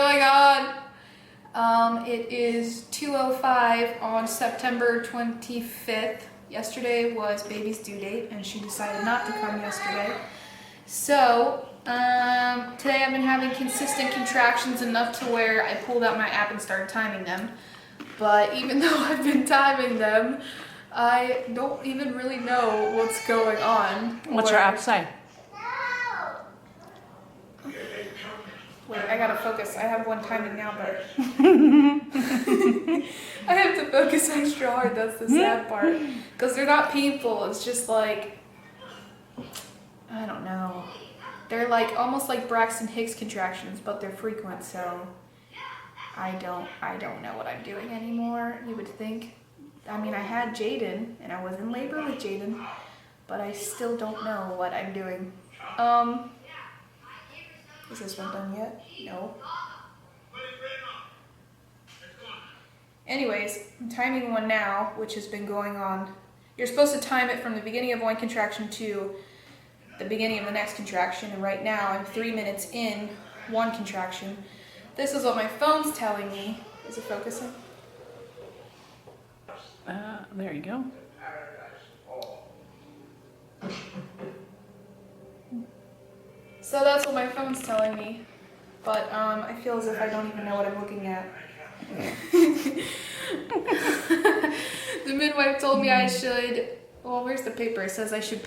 going on? It is 2:05 on September 25th. Yesterday was baby's due date, and she decided not to come yesterday. So, today I've been having consistent contractions enough to where I pulled out my app and started timing them. But even though I've been timing them, I don't even really know what's going on. What's your app say? Wait, I gotta focus. I have one timing now, but I have to focus extra hard. That's the sad part. Because they're not painful. It's just like, I don't know. They're like almost like Braxton Hicks contractions, but they're frequent. So I don't know what I'm doing anymore. You would think. I mean, I had Jaden, and I was in labor with Jaden, but I still don't know what I'm doing. Is this one done yet? No. Anyways, I'm timing one now, which has been going on. You're supposed to time it from the beginning of one contraction to the beginning of the next contraction, and right now I'm 3 minutes in one contraction. This is what my phone's telling me. Is it focusing? There you go. So that's what my phone's telling me, but I feel as if I don't even know what I'm looking at. The midwife told me I should, well, where's the paper? It says I should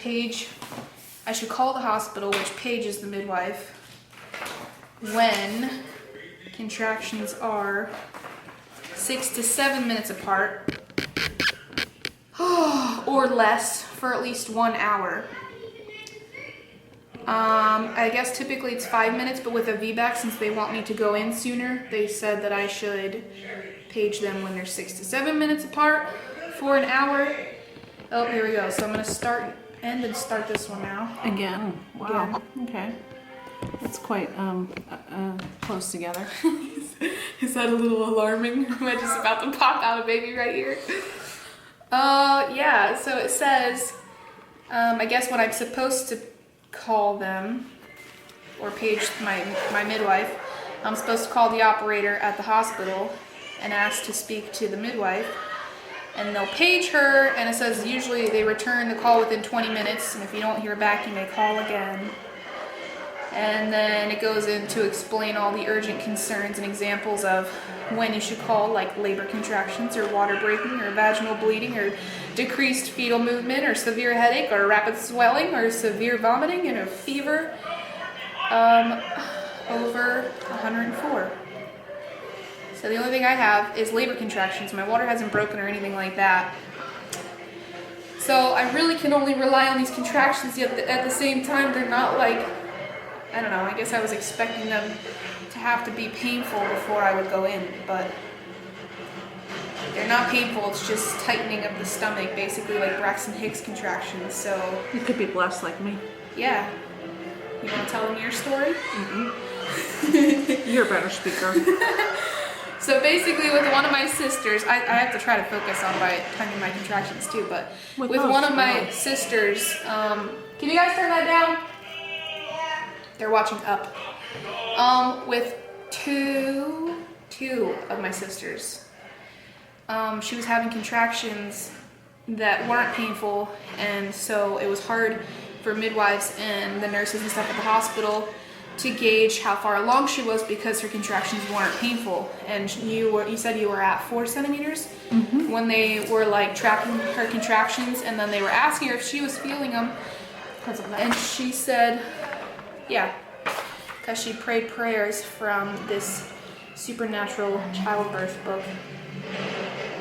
call the hospital, which pages the midwife, when contractions are 6 to 7 minutes apart, or less, for at least 1 hour. I guess typically it's 5 minutes, but with a VBAC, since they want me to go in sooner, they said that I should page them when they're 6 to 7 minutes apart for an hour. Oh, here we go. So I'm going to start this one now. Again. Wow. Again. Okay. That's quite close together. Is that a little alarming? Am I just about to pop out a baby right here? Yeah, so it says, I guess when I'm supposed to call them or page my midwife, I'm supposed to call the operator at the hospital and ask to speak to the midwife, and they'll page her, and it says usually they return the call within 20 minutes, and if you don't hear back you may call again. And then it goes in to explain all the urgent concerns and examples of when you should call, like labor contractions or water breaking or vaginal bleeding or decreased fetal movement or severe headache or rapid swelling or severe vomiting and a fever over 104. So the only thing I have is labor contractions. My water hasn't broken or anything like that. So I really can only rely on these contractions, yet at the same time they're not like, I don't know, I guess I was expecting them to have to be painful before I would go in, but they're not painful, it's just tightening of the stomach, basically like Braxton Hicks contractions, so... You could be blessed like me. Yeah. You want to tell them your story? Mm-mm. You're a better speaker. So basically with one of my sisters, I have to try to focus on my timing my contractions too, but with one of my sisters, can you guys turn that down? They're watching up. With two of my sisters. She was having contractions that weren't painful, and so it was hard for midwives and the nurses and stuff at the hospital to gauge how far along she was because her contractions weren't painful. And you said you were at 4 centimeters when they were like tracking her contractions, and then they were asking her if she was feeling them, and she said, yeah, because she prayed prayers from this supernatural childbirth book.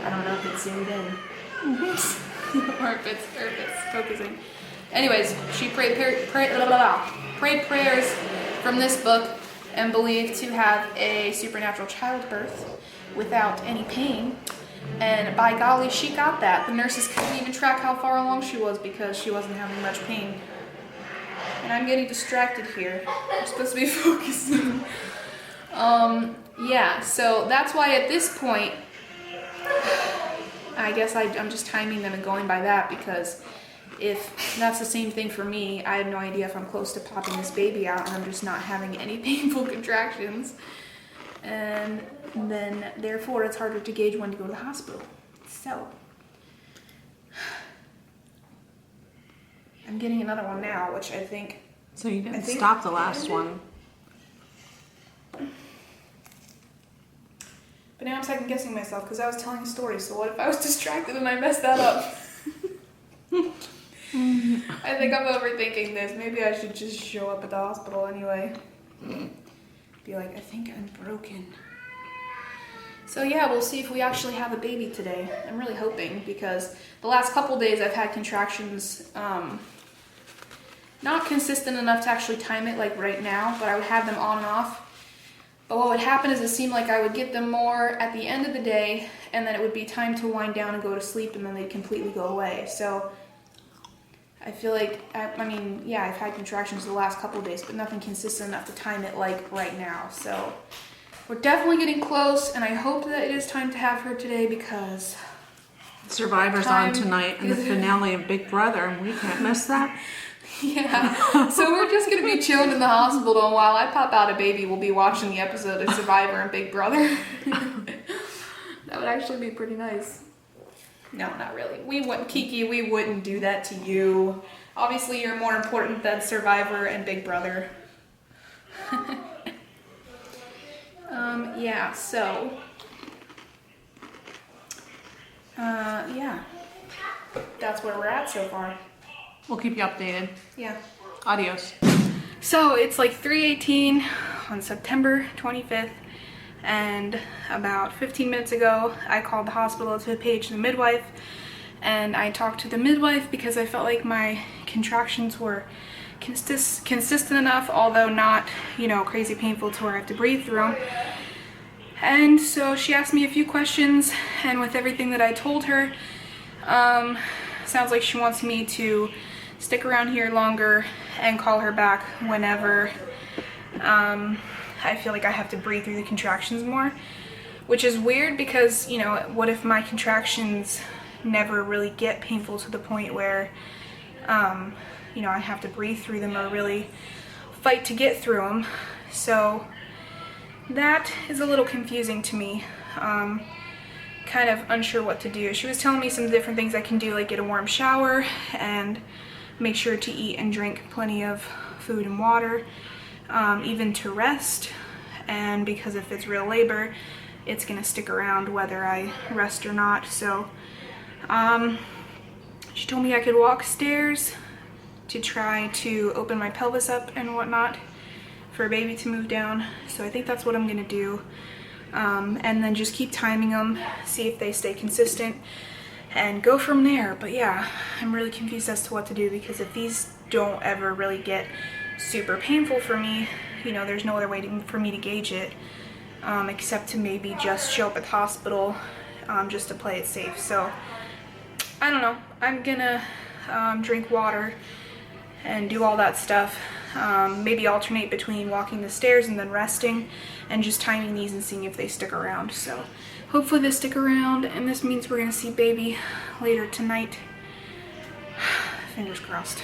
I don't know if it's zoomed in or if it's focusing. Anyways, she prayed prayers from this book and believed to have a supernatural childbirth without any pain. And by golly, she got that. The nurses couldn't even track how far along she was because she wasn't having much pain. And I'm getting distracted here. I'm supposed to be focusing. Yeah, so that's why at this point, I guess I'm just timing them and going by that, because if that's the same thing for me, I have no idea if I'm close to popping this baby out and I'm just not having any painful contractions. and then therefore it's harder to gauge when to go to the hospital. So I'm getting another one now, which I think. So you didn't stop the last one. But now I'm second guessing myself because I was telling a story. So what if I was distracted and I messed that up? I think I'm overthinking this. Maybe I should just show up at the hospital anyway. Be like, I think I'm broken. So yeah, we'll see if we actually have a baby today. I'm really hoping because the last couple days I've had contractions, not consistent enough to actually time it like right now, but I would have them on and off. But what would happen is it seemed like I would get them more at the end of the day, and then it would be time to wind down and go to sleep, and then they'd completely go away. So I feel like, I mean, yeah, I've had contractions the last couple of days, but nothing consistent enough to time it like right now. So we're definitely getting close, and I hope that it is time to have her today because Survivor's on tonight, and the finale of Big Brother, and we can't miss that. Yeah, so we're just going to be chilling in the hospital, and while I pop out a baby, we'll be watching the episode of Survivor and Big Brother. That would actually be pretty nice. No, not really. Kiki, we wouldn't do that to you. Obviously, you're more important than Survivor and Big Brother. Yeah, so... yeah. That's where we're at so far. We'll keep you updated. Yeah. Adios. So it's like 3:18 on September 25th, and about 15 minutes ago I called the hospital to page the midwife, and I talked to the midwife because I felt like my contractions were consistent enough, although not, you know, crazy painful to where I have to breathe through them. And so she asked me a few questions, and with everything that I told her, sounds like she wants me to stick around here longer and call her back whenever I feel like I have to breathe through the contractions more, which is weird because, you know, what if my contractions never really get painful to the point where, you know, I have to breathe through them or really fight to get through them. So that is a little confusing to me. Kind of unsure what to do. She was telling me some different things I can do, like get a warm shower and make sure to eat and drink plenty of food and water, even to rest. And because if it's real labor, it's gonna stick around whether I rest or not. So she told me I could walk stairs to try to open my pelvis up and whatnot for a baby to move down. So I think that's what I'm gonna do. And then just keep timing them, see if they stay consistent, and go from there. But yeah, I'm really confused as to what to do because if these don't ever really get super painful for me, you know, there's no other way for me to gauge it except to maybe just show up at the hospital just to play it safe. So I don't know. I'm gonna drink water and do all that stuff. Maybe alternate between walking the stairs and then resting and just timing these and seeing if they stick around. So hopefully they stick around, and this means we're gonna see baby later tonight. Fingers crossed.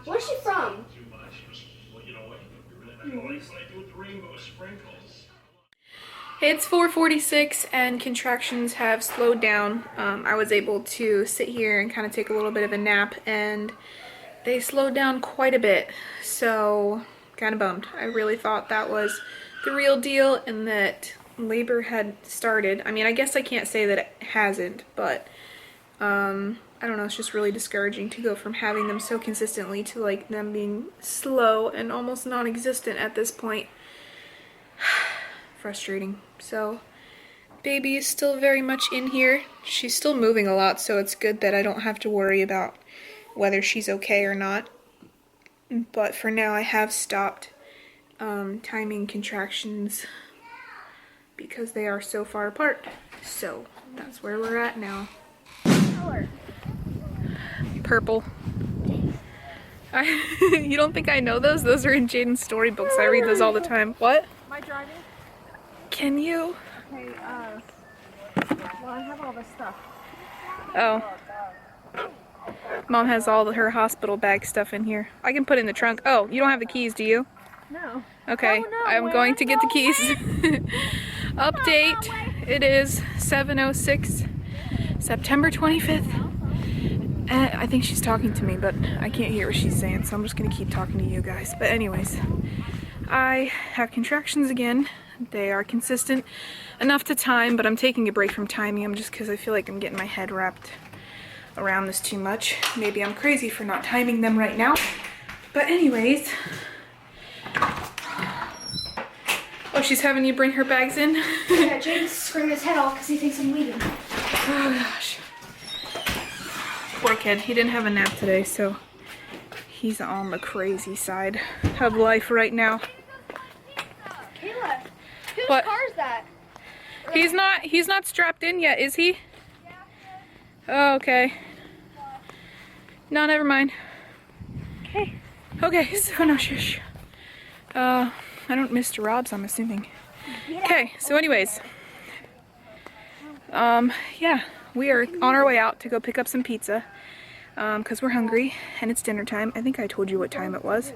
Where's she from? It's 4:46 and contractions have slowed down. I was able to sit here and kind of take a little bit of a nap, and they slowed down quite a bit. So kind of bummed. I really thought that was the real deal and that labor had started. I mean, I guess I can't say that it hasn't, but I don't know, it's just really discouraging to go from having them so consistently to like them being slow and almost non-existent at this point. Frustrating. So Baby is still very much in here. She's still moving a lot, so it's good that I don't have to worry about whether she's okay or not. But for now, I have stopped timing contractions because they are so far apart. So that's where we're at now. Color. Purple. You don't think I know those? Those are in Jaden's storybooks. I read those all the time. What? Am I driving? Can you? Okay, well, I have all this stuff. Oh. Mom has all her hospital bag stuff in here. I can put it in the trunk. Oh, you don't have the keys, do you? No. Okay, Oh, no, I'm going to get the keys. Update, it is 7:06, September 25th. I think she's talking to me, but I can't hear what she's saying, so I'm just gonna keep talking to you guys. But anyways, I have contractions again. They are consistent enough to time, but I'm taking a break from timing them just because I feel like I'm getting my head wrapped around this too much. Maybe I'm crazy for not timing them right now. But anyways, oh, she's having you bring her bags in? Yeah, Jaden's screaming his head off because he thinks I'm leaving. Oh gosh. Poor kid. He didn't have a nap today, so he's on the crazy side of life right now. Kayla, whose What? car is that? He's not strapped in yet, is he? Oh, okay. No, never mind. Okay. Okay, so no shush. I don't Mr. Rob's, I'm assuming. Okay, so anyways. Yeah, we are on our way out to go pick up some pizza. Because we're hungry and it's dinner time. I think I told you what time it was.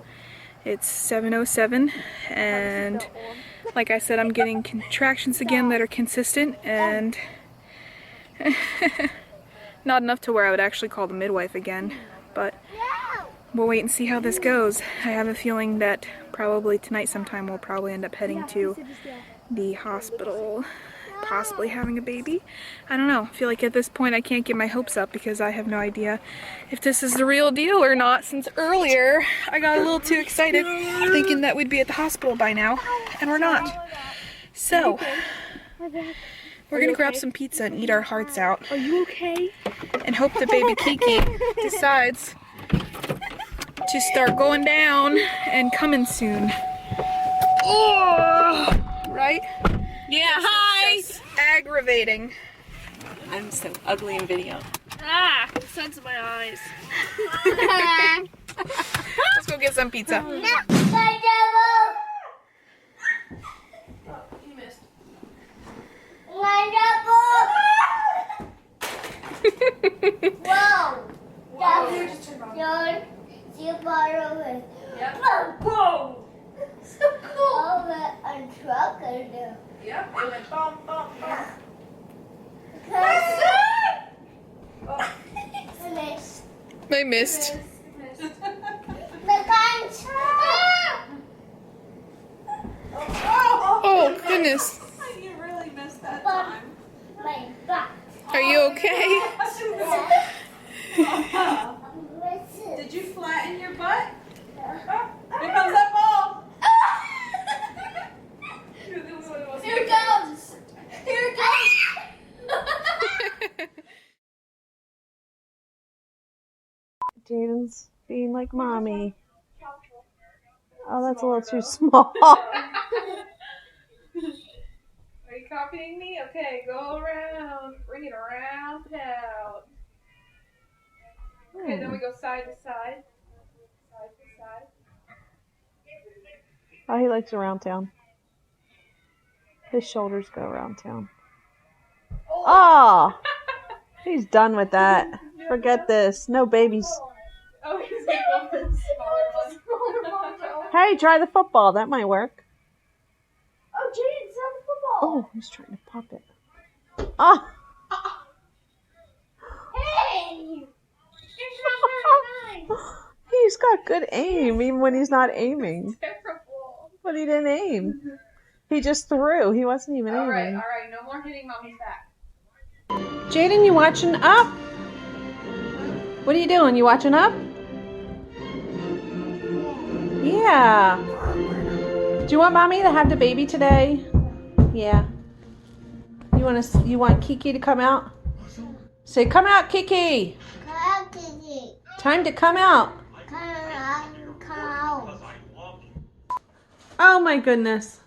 It's 7:07 and like I said, I'm getting contractions again that are consistent and not enough to where I would actually call the midwife again, but we'll wait and see how this goes. I have a feeling that probably tonight sometime we'll probably end up heading to the hospital, possibly having a baby. I don't know. I feel like at this point I can't get my hopes up because I have no idea if this is the real deal or not, since earlier I got a little too excited thinking that we'd be at the hospital by now, and we're not. So, we're gonna grab some pizza and eat our hearts out. Are you okay? And hope the baby Kiki decides to start going down and coming soon. Oh, right? Yeah, hi! Just aggravating. I'm so ugly in video. Ah, the sun's in my eyes. Let's go get some pizza. So cool. Yep, it went bum, bum, bum. I missed. Oh, goodness. You really missed that time. Are you okay? Did you flatten your butt? Here comes that ball! Here it goes. Here it goes. Jaden's being like mommy. Oh, that's a little too small. Are you copying me? Okay, go around. Bring it around town. Okay, then we go side to side. Side to side. Oh, he likes around town. His shoulders go around town. Oh! He's done with that. Forget this. No babies. Oh, he's gonna go for the smaller one. Hey, try the football. That might work. Oh, Jaden's on the football. Oh, he's trying to pop it. Oh! Hey! It's not very nice. He's got good aim, even when he's not aiming. Terrible. But he didn't aim. He just threw. He wasn't even aiming. Alright, no more hitting mommy's back. Jaden, you watching Up? What are you doing? You watching Up? Yeah. Do you want mommy to have the baby today? Yeah. You You want Kiki to come out? Say, come out, Kiki. Time to come out. Oh my goodness.